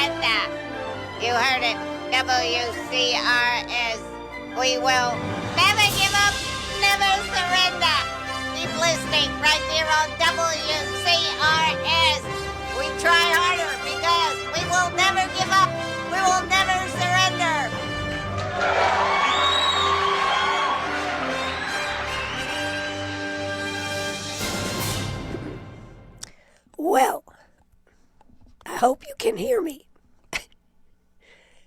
surrender. You heard it, WCRS. We will never give up, never surrender. Keep listening right here on WCRS. We try harder because we will never give up. We will never surrender. Well, I hope you can hear me.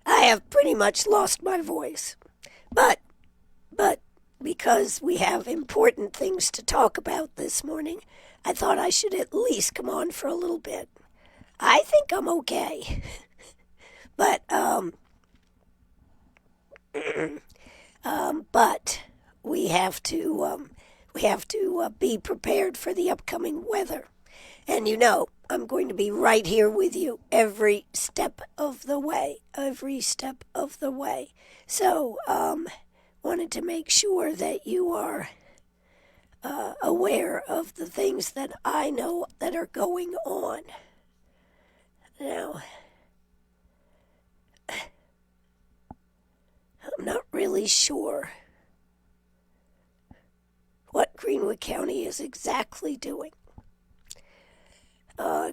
I have pretty much lost my voice. But because we have important things to talk about this morning, I thought I should at least come on for a little bit. I think I'm okay. But we have to be prepared for the upcoming weather. And you know, I'm going to be right here with you every step of the way. So, wanted to make sure that you are aware of the things that I know that are going on. Now, I'm not really sure what Greenwood County is exactly doing.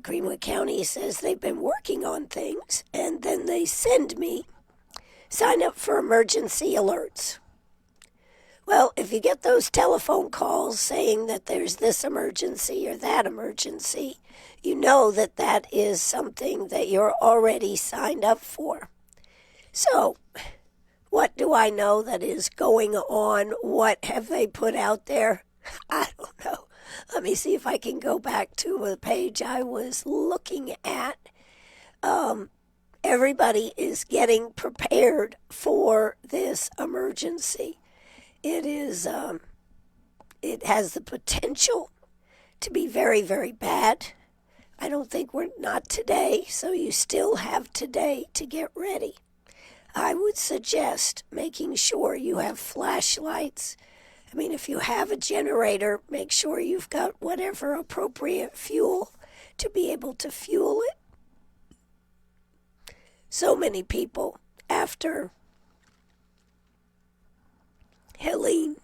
Greenwood County says they've been working on things, and then they send me sign up for emergency alerts. Well, if you get those telephone calls saying that there's this emergency or that emergency, you know that that is something that you're already signed up for. So, what do I know that is going on? What have they put out there? I don't know. Let me see if I can go back to a page I was looking at. Everybody is getting prepared for this emergency. It has the potential to be very, very bad. I don't think we're not today, so you still have today to get ready. I would suggest making sure you have flashlights. I mean, if you have a generator, make sure you've got whatever appropriate fuel to be able to fuel it. So many people, after Helene,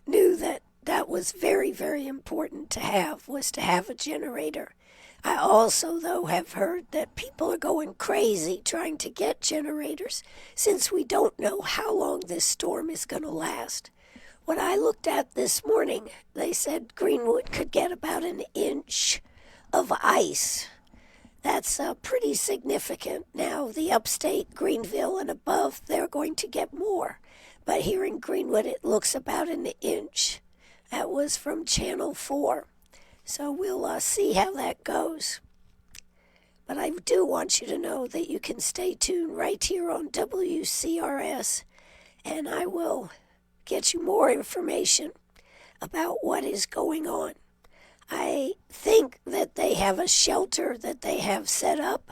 knew that that was very, very important to have, was to have a generator. I also, though, have heard that people are going crazy trying to get generators since we don't know how long this storm is going to last. What I looked at this morning, they said Greenwood could get about an inch of ice. That's pretty significant. Now, the upstate, Greenville and above, they're going to get more. But here in Greenwood, it looks about an inch. That was from Channel 4. So we'll see how that goes. But I do want you to know that you can stay tuned right here on WCRS, and I will get you more information about what is going on. I think that they have a shelter that they have set up.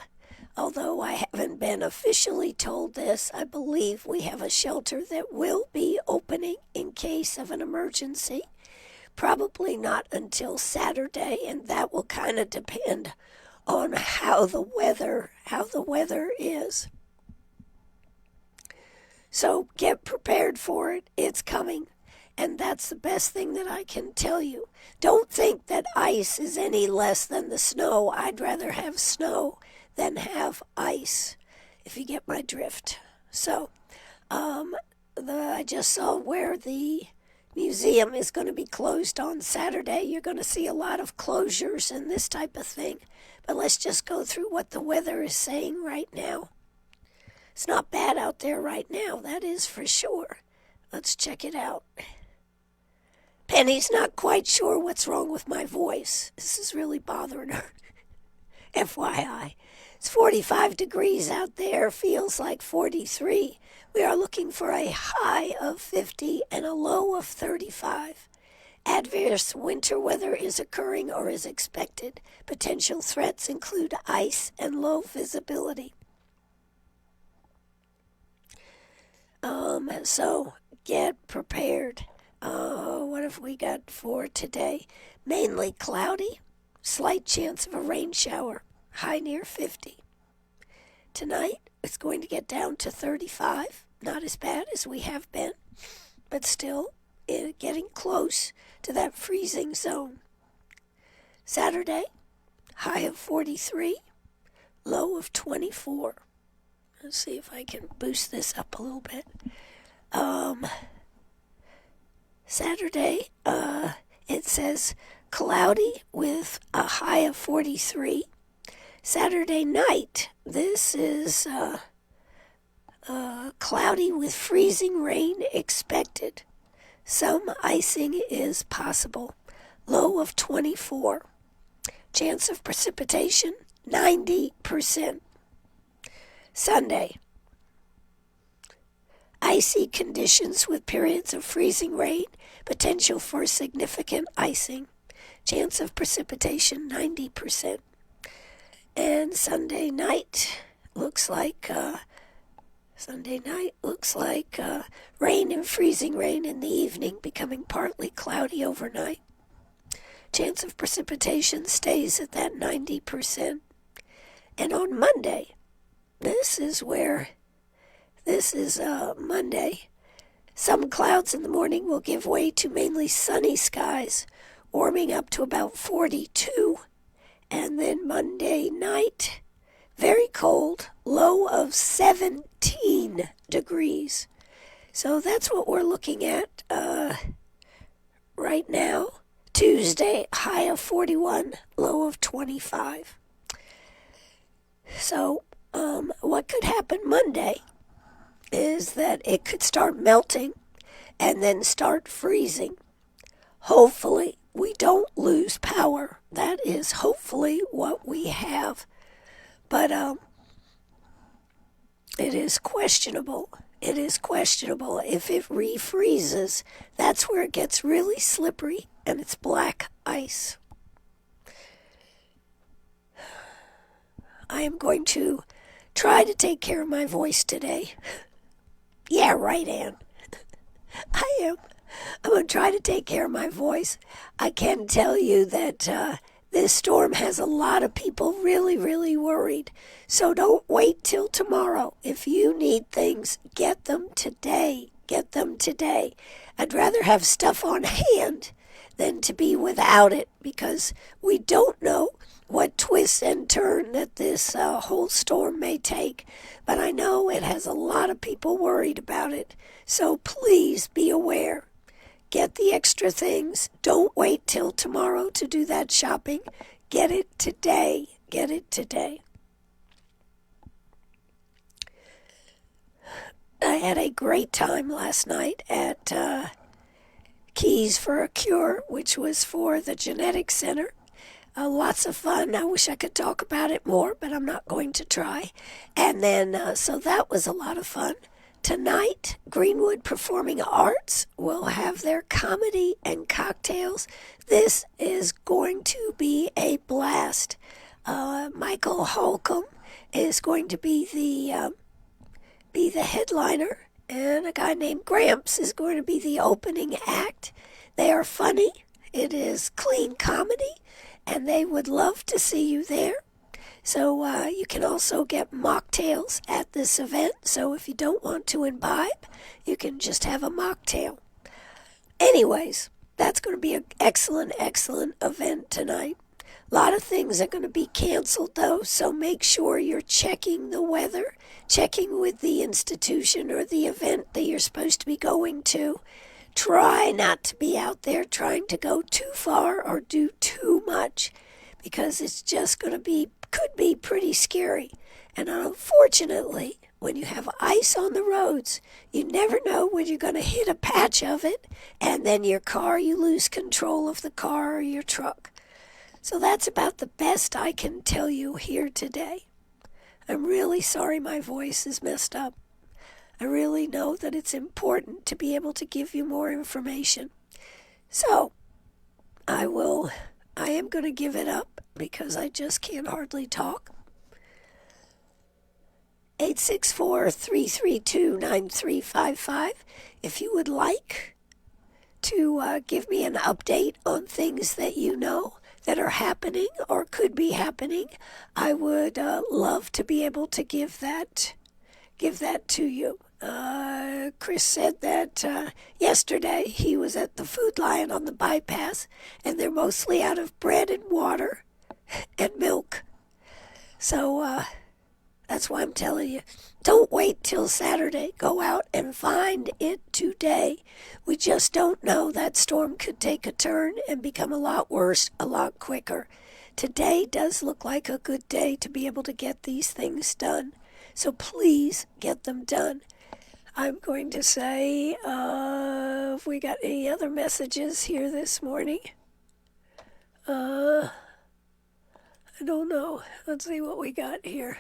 Although I haven't been officially told this, I believe we have a shelter that will be opening in case of an emergency. Probably not until Saturday, and that will kind of depend on how the weather is. So get prepared for it. It's coming. And that's the best thing that I can tell you. Don't think that ice is any less than the snow. I'd rather have snow than have ice, if you get my drift. So, I just saw where the museum is going to be closed on Saturday. You're going to see a lot of closures and this type of thing. But let's just go through what the weather is saying right now. It's not bad out there right now, that is for sure. Let's check it out. Penny's not quite sure what's wrong with my voice. This is really bothering her. FYI. It's 45 degrees out there, feels like 43. We are looking for a high of 50 and a low of 35. Adverse winter weather is occurring or is expected. Potential threats include ice and low visibility. So get prepared. What have we got for today? Mainly cloudy, slight chance of a rain shower, high near 50. Tonight, it's going to get down to 35. Not as bad as we have been, but still getting close to that freezing zone. Saturday, high of 43, low of 24. Let's see if I can boost this up a little bit. Saturday, it says cloudy with a high of 43. Saturday night, this is cloudy with freezing rain expected. Some icing is possible. Low of 24. Chance of precipitation, 90%. Sunday, icy conditions with periods of freezing rain, potential for significant icing. Chance of precipitation, 90%. And Sunday night looks like rain and freezing rain in the evening, becoming partly cloudy overnight. Chance of precipitation stays at that 90%. And on Monday, this is Monday. Some clouds in the morning will give way to mainly sunny skies, warming up to about 42. And then Monday night, very cold, low of 17 degrees. So that's what we're looking at right now. Tuesday, high of 41, low of 25. So what could happen Monday is that it could start melting and then start freezing. Hopefully, we don't lose power. That is hopefully what we have. But it is questionable. It is questionable. If it refreezes, that's where it gets really slippery and it's black ice. I am going to try to take care of my voice today. Yeah, right, Ann. I am. I'm going to try to take care of my voice. I can tell you that this storm has a lot of people really, really worried. So don't wait till tomorrow. If you need things, get them today. Get them today. I'd rather have stuff on hand than to be without it, because we don't know what twist and turn that this whole storm may take. But I know it has a lot of people worried about it. So please be aware. Get the extra things. Don't wait till tomorrow to do that shopping. Get it today. Get it today. I had a great time last night at Keys for a Cure, which was for the Genetics Center. Lots of fun. I wish I could talk about it more, but I'm not going to try. And then, so that was a lot of fun. Tonight, Greenwood Performing Arts will have their comedy and cocktails. This is going to be a blast. Michael Holcomb is going to be the headliner, and a guy named Gramps is going to be the opening act. They are funny. It is clean comedy, and they would love to see you there. So you can also get mocktails at this event. So if you don't want to imbibe, you can just have a mocktail. Anyways, that's going to be an excellent, excellent event tonight. A lot of things are going to be canceled, though, so make sure you're checking the weather, checking with the institution or the event that you're supposed to be going to. Try not to be out there trying to go too far or do too much, because it's just going to be, could be pretty scary. And unfortunately, when you have ice on the roads, you never know when you're going to hit a patch of it, and then your car, you lose control of the car or your truck. So that's about the best I can tell you here today. I'm really sorry my voice is messed up. I really know that it's important to be able to give you more information. So, I am going to give it up because I just can't hardly talk. 864-332-9355. If you would like to give me an update on things that you know, that are happening or could be happening, I would love to be able to give that to you. Chris said that yesterday he was at the Food Lion on the bypass, and they're mostly out of bread and water and milk. So that's why I'm telling you, don't wait till Saturday. Go out and find it today. We just don't know. That storm could take a turn and become a lot worse a lot quicker. Today does look like a good day to be able to get these things done. So please get them done. I'm going to say, if we got any other messages here this morning. I don't know. Let's see what we got here.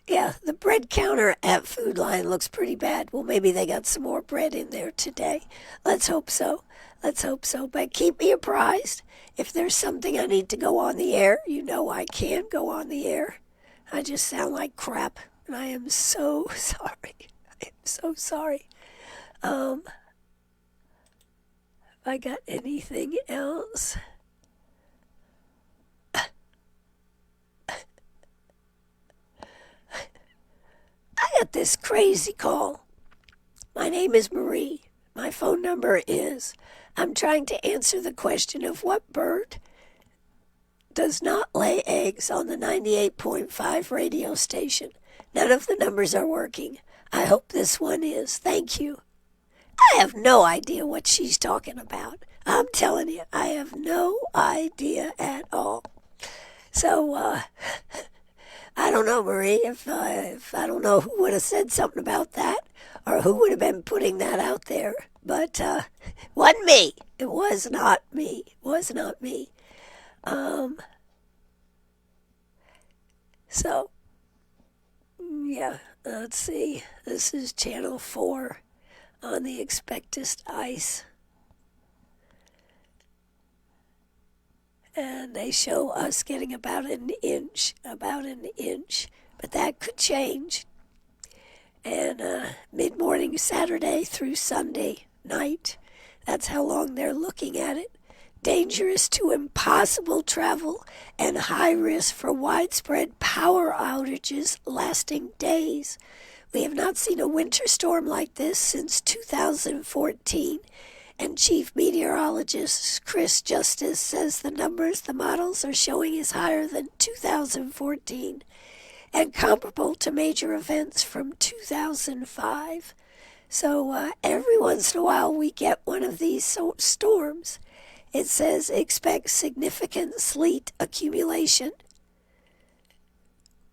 Yeah, the bread counter at Food Lion looks pretty bad. Well, maybe they got some more bread in there today. Let's hope so. But keep me apprised. If there's something I need to go on the air, you know I can go on the air. I just sound like crap, and I am so sorry. I am so sorry. If I got anything else... I got this crazy call. My name is Marie. My phone number is... I'm trying to answer the question of what bird does not lay eggs on the 98.5 radio station. None of the numbers are working. I hope this one is. Thank you. I have no idea what she's talking about. I'm telling you, I have no idea at all. So, I don't know, Marie, if I don't know who would have said something about that or who would have been putting that out there. But wasn't me. It was not me. So, yeah, let's see. This is Channel 4 on the Expectest Ice. And they show us getting about an inch. But that could change. And mid-morning Saturday through Sunday night, that's how long they're looking at it. Dangerous to impossible travel and high risk for widespread power outages lasting days. We have not seen a winter storm like this since 2014. And Chief Meteorologist Chris Justice says the numbers the models are showing is higher than 2014 and comparable to major events from 2005. So every once in a while we get one of these storms. It says expect significant sleet accumulation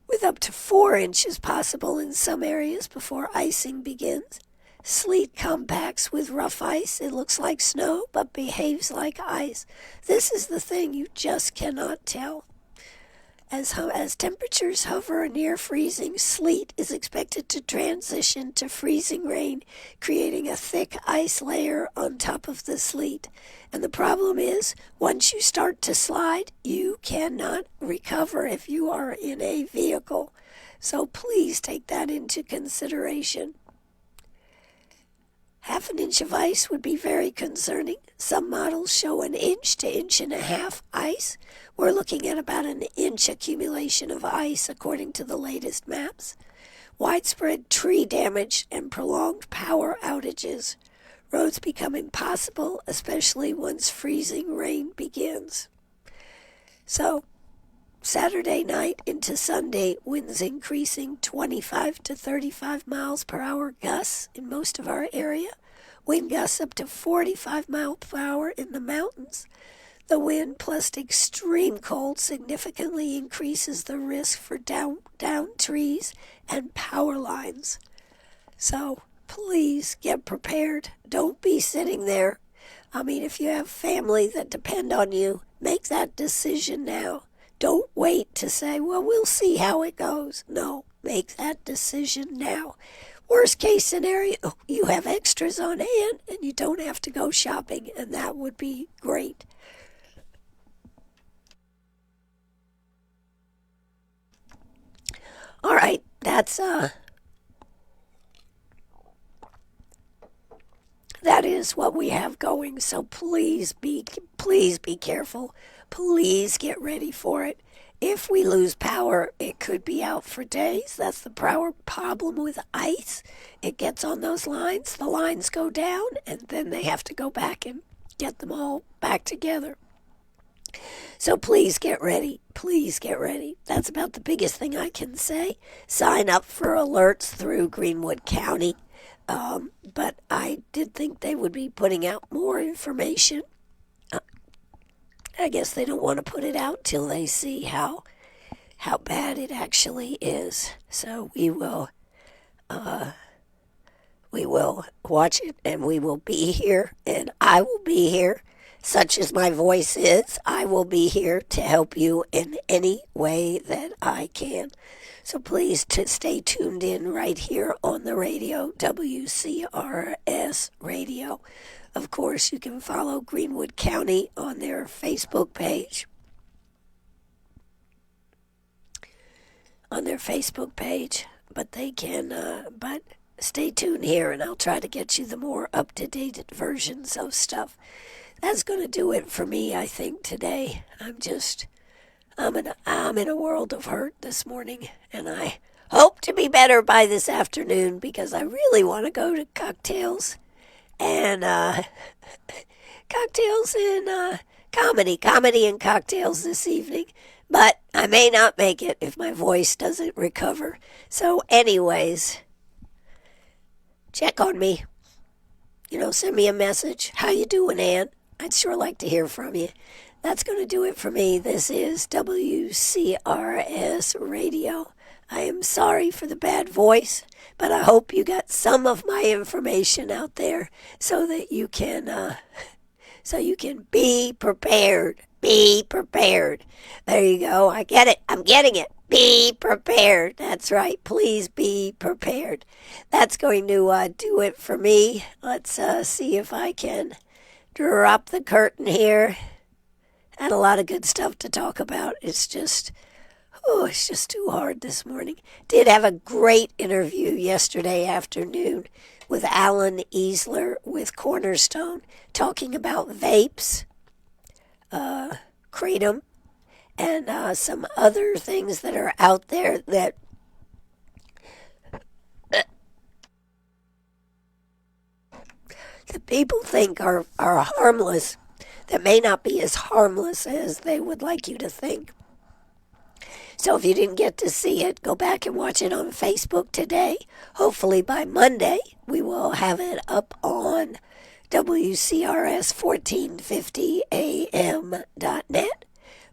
with up to 4 inches possible in some areas before icing begins. Sleet compacts with rough ice. It looks like snow, but behaves like ice. This is the thing you just cannot tell. As temperatures hover near freezing, sleet is expected to transition to freezing rain, creating a thick ice layer on top of the sleet. And the problem is, once you start to slide, you cannot recover if you are in a vehicle. So please take that into consideration. Half an inch of ice would be very concerning. Some models show an inch to inch and a half ice. We're looking at about an inch accumulation of ice according to the latest maps. Widespread tree damage and prolonged power outages. Roads become impossible, especially once freezing rain begins. So, Saturday night into Sunday, winds increasing 25 to 35 miles per hour gusts in most of our area. Wind gusts up to 45 miles per hour in the mountains. The wind plus extreme cold significantly increases the risk for down trees and power lines. So please get prepared. Don't be sitting there. I mean, if you have family that depend on you, make that decision now. Don't wait to say, well, we'll see how it goes. No, make that decision now. Worst case scenario, you have extras on hand and you don't have to go shopping, and that would be great. All right, that's that is what we have going. So please be careful. Please get ready for it. If we lose power, it could be out for days. That's the power problem with ice. It gets on those lines, the lines go down, and then they have to go back and get them all back together. So please get ready. Please get ready. That's about the biggest thing I can say. Sign up for alerts through Greenwood County. But I did think they would be putting out more information. I guess they don't want to put it out till they see how bad it actually is. So we will watch it, and we will be here, and I will be here. Such as my voice is, I will be here to help you in any way that I can. So please stay tuned in right here on the radio, WCRS Radio. Of course, you can follow Greenwood County on their Facebook page. But they can, but stay tuned here, and I'll try to get you the more up-to-date versions of stuff. That's going to do it for me, I think, today. I'm in a world of hurt this morning, and I hope to be better by this afternoon because I really want to go to cocktails and comedy and cocktails this evening. But I may not make it if my voice doesn't recover. So anyways, check on me. Send me a message. How you doing, Ann? I'd sure like to hear from you. That's going to do it for me. This is WCRS Radio. I am sorry for the bad voice, but I hope you got some of my information out there so that you can be prepared. Be prepared. There you go. I get it. I'm getting it. Be prepared. That's right. Please be prepared. That's going to do it for me. Let's see if I can drop the curtain here. Had a lot of good stuff to talk about. It's just too hard this morning. Did have a great interview yesterday afternoon with Alan Easler with Cornerstone, talking about vapes, kratom, and some other things that are out there that the people think are harmless, that may not be as harmless as they would like you to think. So if you didn't get to see it, go back and watch it on Facebook today. Hopefully by Monday, we will have it up on WCRS 1450 AM.net.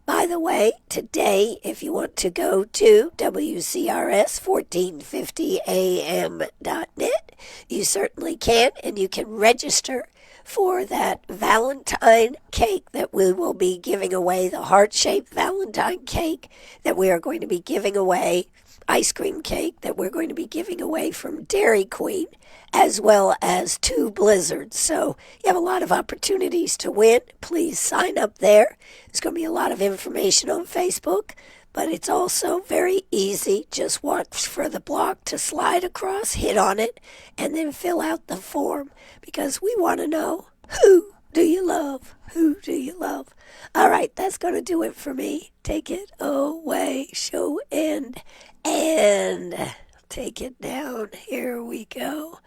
By the way, today, if you want to go to WCRS 1450 AM.net, you certainly can, and you can register for that Valentine cake that we will be giving away, the heart-shaped Valentine cake that we are going to be giving away, ice cream cake that we're going to be giving away from Dairy Queen, as well as 2 blizzards. So you have a lot of opportunities to win. Please sign up there. There's going to be a lot of information on Facebook, but it's also very easy. Just watch for the block to slide across, hit on it, and then fill out the form, because we want to know, who do you love? Who do you love? All right, that's going to do it for me. Take it away. Show end. And take it down. Here we go.